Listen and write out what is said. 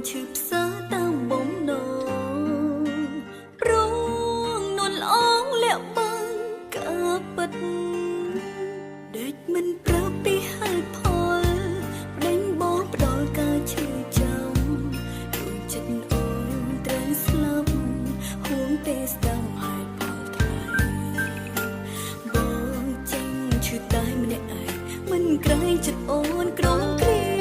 ឈឺផ្សាតាមបំណងព្រោះនួនល្អងលាក់បាំងការពិតដេកមិនប្រាប់ពីហេតុផលប្តេញបងផ្ដល់ការឈឺចាំដួងចិត្តអូនត្រូវស្លាប់ហួងទេស្ដាំហេតុផលថ្លៃបងចេញឈឺតែម្នាក់ឯងមិនក្រែងចិត្តអូនក្រំគ្រា